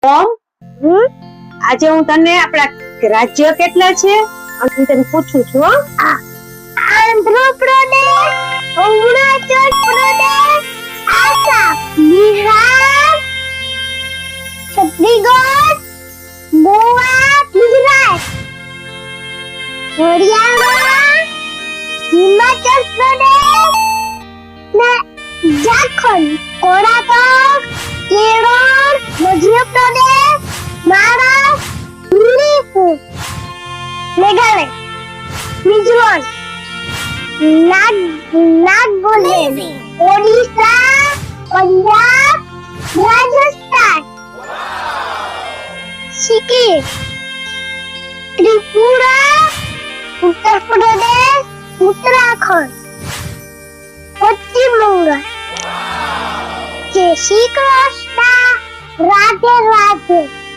ઓમ આજે હું તને આપણા રાજ્ય કેટલા છે અને હું તને પૂછું છું હો. આંધ્રપ્રદેશ, અરુણાચલ પ્રદેશ, આસામ, બિહાર, છત્તીસગઢ, ગોવા, ગુજરાત, હરિયાણા, હિમાચલ પ્રદેશ ને ઝારખંડ, કર્ણાટક, કેરળ, મધ્યપ્રદેશ, મહારાષ્ટ્ર, મણિપુર, મેઘાલય, મિઝોરમ, નાગાલેન્ડ, ઓડિશા, પંજાબ, રાજસ્થાન, સિક્કિમ, ત્રિપુરા, ઉત્તર પ્રદેશ, ઉત્તરાખંડ, પશ્ચિમ બંગાળ. જય શ્રી કૃષ્ણ. રાધે રાધે.